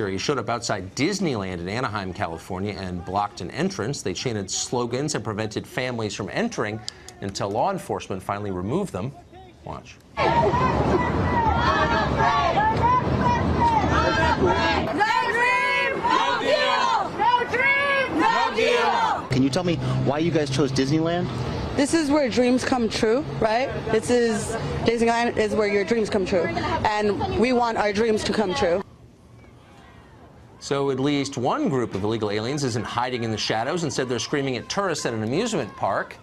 He showed up outside Disneyland in Anaheim, California, and blocked an entrance. They chanted slogans and prevented families from entering until law enforcement finally removed them. Watch. Can you tell me why you guys chose Disneyland? This is where dreams come true, right? Disneyland is where your dreams come true, and we want our dreams to come true. So at least one group of illegal aliens isn't hiding in the shadows. Instead, they're screaming at tourists at an amusement park.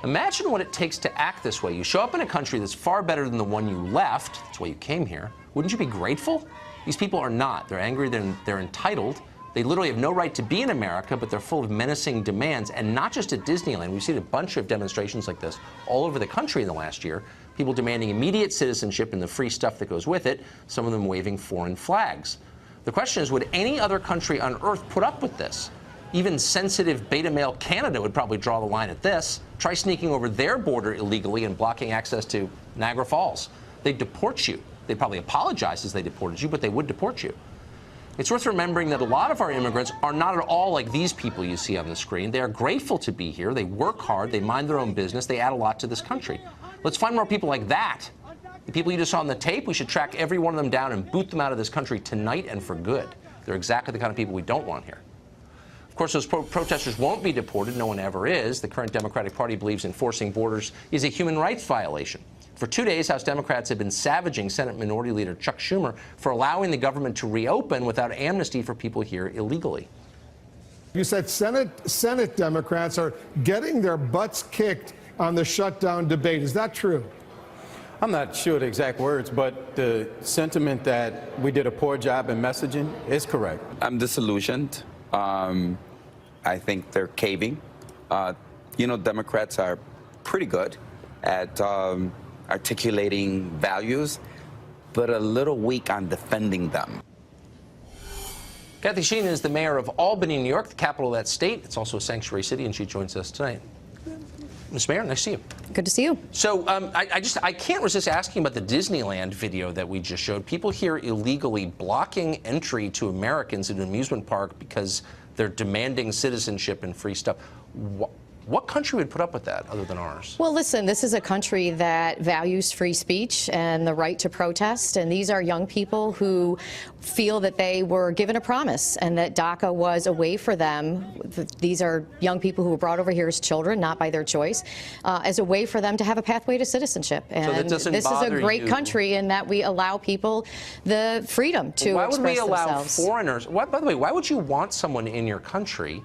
Imagine what it takes to act this way. You show up in a country that's far better than the one you left. That's why you came here. Wouldn't you be grateful? These people are not. They're angry. They're entitled. They literally have no right to be in America, but they're full of menacing demands, and not just at Disneyland. We've seen a bunch of demonstrations like this all over the country in the last year. People demanding immediate citizenship and the free stuff that goes with it, some of them waving foreign flags. The question is, would any other country on Earth put up with this? Even sensitive beta male Canada would probably draw the line at this. Try sneaking over their border illegally and blocking access to Niagara Falls. They'd deport you. They'd probably apologize as they deported you, but they would deport you. It's worth remembering that a lot of our immigrants are not at all like these people you see on the screen. They are grateful to be here. They work hard. They mind their own business. They add a lot to this country. Let's find more people like that. The people you just saw on the tape, we should track every one of them down and boot them out of this country tonight and for good. They're exactly the kind of people we don't want here. Of course, those protesters won't be deported. No one ever is. The current Democratic Party believes enforcing borders is a human rights violation. For 2 days, House Democrats have been savaging Senate Minority Leader Chuck Schumer for allowing the government to reopen without amnesty for people here illegally. You said Senate Democrats are getting their butts kicked on the shutdown debate. Is that true? I'm not sure the exact words, but the sentiment that we did a poor job in messaging is correct. I'm disillusioned. I think they're caving. Democrats are pretty good at articulating values, but a little weak on defending them. Kathy Sheehan is the mayor of Albany, New York, the capital of that state. It's also a sanctuary city, and she joins us tonight. Ms. Mayor, nice to see you. Good to see you. So I can't resist asking about the Disneyland video that we just showed. People here illegally blocking entry to Americans in an amusement park because they're demanding citizenship and free stuff. What country would put up with that other than ours? Well, listen, this is a country that values free speech and the right to protest, and these are young people who feel that they were given a promise and that DACA was a way for them. These are young people who were brought over here as children, not by their choice, as a way for them to have a pathway to citizenship. And so this is a great country in that we allow people the freedom to express themselves. Why would we allow foreigners? By the way, why would you want someone in your country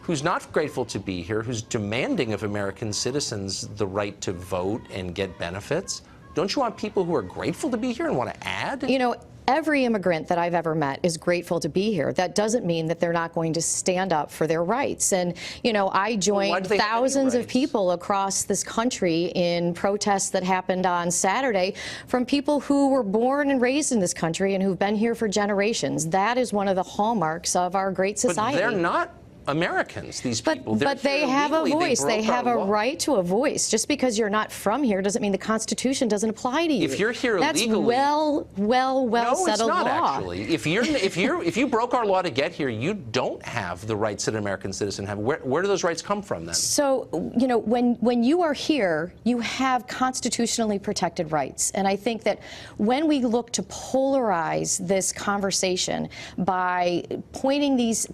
who's not grateful to be here, who's demanding of American citizens the right to vote and get benefits? Don't you want people who are grateful to be here and want to add? You know, every immigrant that I've ever met is grateful to be here. That doesn't mean that they're not going to stand up for their rights. And, you know, I joined thousands of people across this country in protests that happened on Saturday from people who were born and raised in this country and who've been here for generations. That is one of the hallmarks of our great society. But they're not Americans, these people. But they have a voice. They have a right to a voice. Just because you're not from here doesn't mean the Constitution doesn't apply to you. If you're here illegally, that's well settled law. No, it's not actually. If you broke our law to get here, you don't have the rights that an American citizen have. Where do those rights come from then? So, you know, when you are here, you have constitutionally protected rights. And I think that when we look to polarize this conversation by pointing these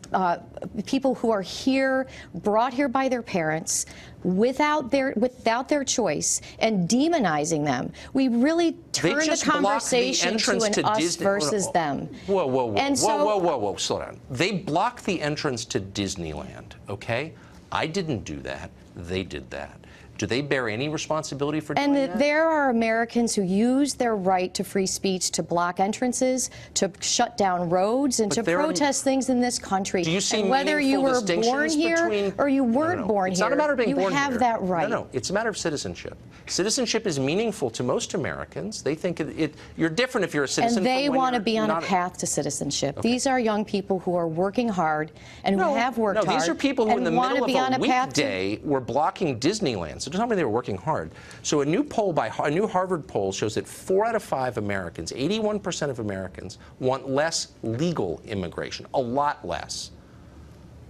people who are here, brought here by their parents, without their choice, and demonizing them, we really turn the conversation to an us versus them. Whoa, slow down. They blocked the entrance to Disneyland, okay? I didn't do that. They did that. Do they bear any responsibility for doing that? And there are Americans who use their right to free speech to block entrances, to shut down roads, and to protest things in this country. Do you see and whether you were born here or you weren't born here, it's not a matter of being born here. You have that right. No, it's a matter of citizenship. Citizenship is meaningful to most Americans. They think you're different if you're a citizen. And they want to be on a path to citizenship. Okay. These are young people who are working hard and who have worked hard. No, these are people who in the middle of a weekday were blocking Disneyland. So It doesn't mean they were working hard. So a new Harvard poll shows that 4 out of 5 Americans, 81% of Americans, want less legal immigration, a lot less.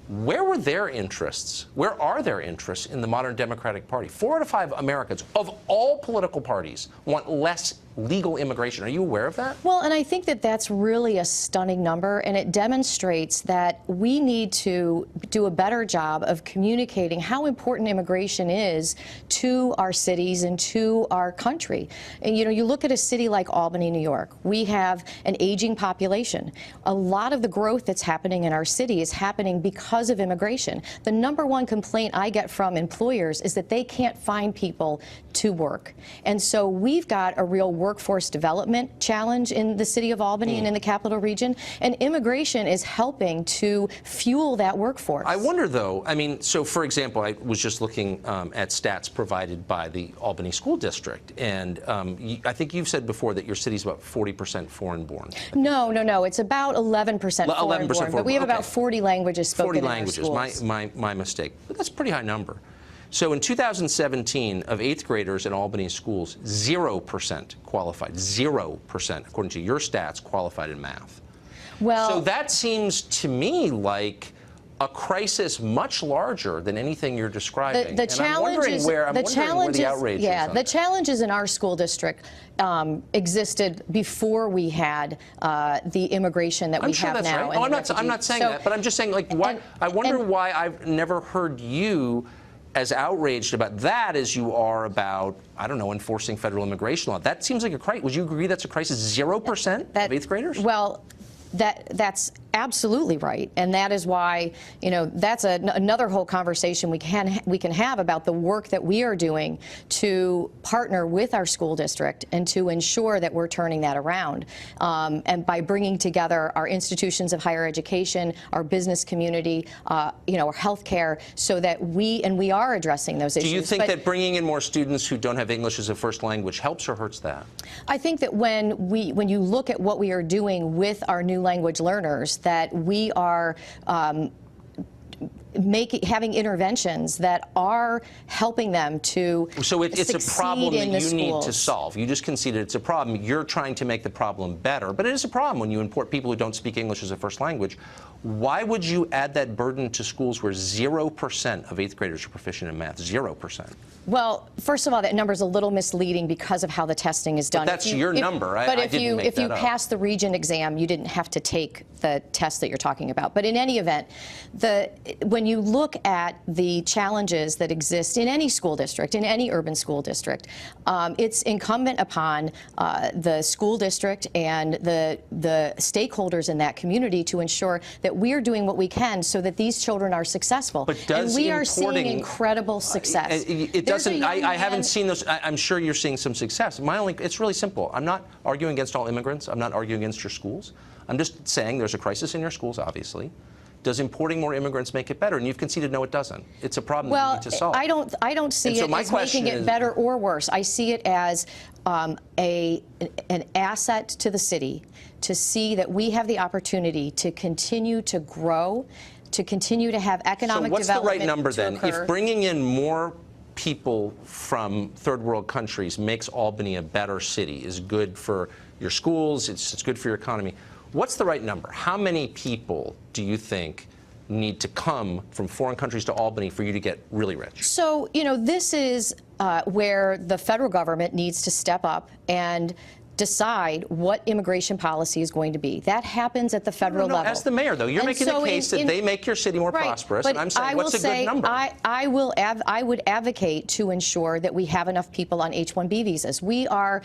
Where were their interests? Where are their interests in the modern Democratic Party? 4 out of 5 Americans of all political parties want less legal immigration. Are you aware of that? Well, and I think that that's really a stunning number, and it demonstrates that we need to do a better job of communicating how important immigration is to our cities and to our country. And, you know, you look at a city like Albany, New York. We have an aging population. A lot of the growth that's happening in our city is happening because of immigration. The #1 complaint I get from employers is that they can't find people to work. And so we've got a real workforce development challenge in the city of Albany and in the capital region, and immigration is helping to fuel that workforce. I wonder, though, I mean, so for example, I was just looking at stats provided by the Albany School District, and I think you've said before that your city's about 40% foreign-born. No, it's about 11% foreign-born, but we have about 40 languages spoken 40 in languages, our schools. my mistake. But that's a pretty high number. So in 2017, of 8th graders in Albany schools, 0% qualified, 0%, according to your stats, qualified in math. Well, so that seems to me like a crisis much larger than anything you're describing. The challenges, where the outrage is. Yeah, on the that. challenges in our school district existed before we had the immigration that we sure have that's now. Right. Oh, I'm not saying that, but I'm just saying, like, why? I wonder why I've never heard you as outraged about that as you are about, I don't know, enforcing federal immigration law. That seems like a crisis. Would you agree that's a crisis? 0% of 8th graders? Well, that's absolutely right, and that is why, you know, that's another whole conversation we can have about the work that we are doing to partner with our school district and to ensure that we're turning that around, and by bringing together our institutions of higher education, our business community, you know, our healthcare, so that we are addressing those issues. Do you think that bringing in more students who don't have English as a first language helps or hurts that? I think that when you look at what we are doing with our new language learners, that we are having interventions that are helping them to So it's a problem that you need to schools. solve. You just conceded it's a problem. You're trying to make the problem better. But it is a problem when you import people who don't speak English as a first language. Why would you add that burden to schools where 0% of 8th graders are proficient in math? 0%. Well, first of all, that number is a little misleading because of how the testing is done. But that's your number. But if you pass the Regent exam, you didn't have to take the test that you're talking about. But in any event, when you look at the challenges that exist in any school district, in any urban school district, it's incumbent upon the school district and the stakeholders in that community to ensure that we are doing what we can so that these children are successful. But does and we are seeing incredible success. It doesn't. I haven't seen those. I'm sure you're seeing some success. It's really simple. I'm not arguing against all immigrants. I'm not arguing against your schools. I'm just saying there's a crisis in your schools, obviously. Does importing more immigrants make it better? And you've conceded no, it doesn't. It's a problem that you need to solve. I don't see it as making it better or worse. I see it as an asset to the city to see that we have the opportunity to continue to grow, to continue to have economic development. So what's the right number then? Occur. If bringing in more people from third world countries makes Albany a better city, is good for your schools, it's good for your economy, what's the right number? How many people do you think need to come from foreign countries to Albany for you to get really rich? So, you know, this is where the federal government needs to step up and decide what immigration policy is going to be. That happens at the federal level. As the mayor, though, you're making the case that they make your city more prosperous, and I'm saying, what's a good number? I would advocate to ensure that we have enough people on H-1B visas. We are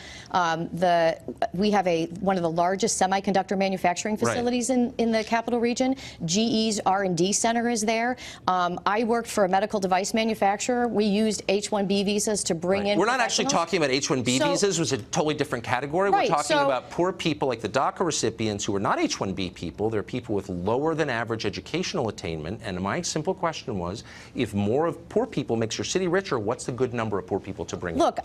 we have one of the largest semiconductor manufacturing facilities in the capital region. GE's R&D center is there. I worked for a medical device manufacturer. We used H-1B visas to bring in. We're not actually talking about H-1B visas. It was a totally different category. category. Right, We're talking so- about poor people like the DACA recipients who are not H-1B people. They're people with lower than average educational attainment. And my simple question was, if more of poor people makes your city richer, what's the good number of poor people to bring in? Look,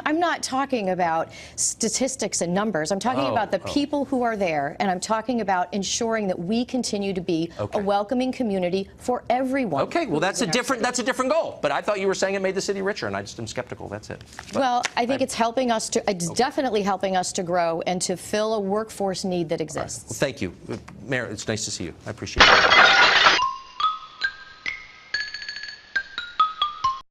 I'm not talking about statistics and numbers. I'm talking about the people who are there, and I'm talking about ensuring that we continue to be a welcoming community for everyone. Okay, well, that's a different goal. But I thought you were saying it made the city richer, and I just am skeptical. That's it. But well, I think it's helping us to, it's definitely helping us to grow and to fill a workforce need that exists. Well, thank you. Mayor, it's nice to see you. I appreciate it.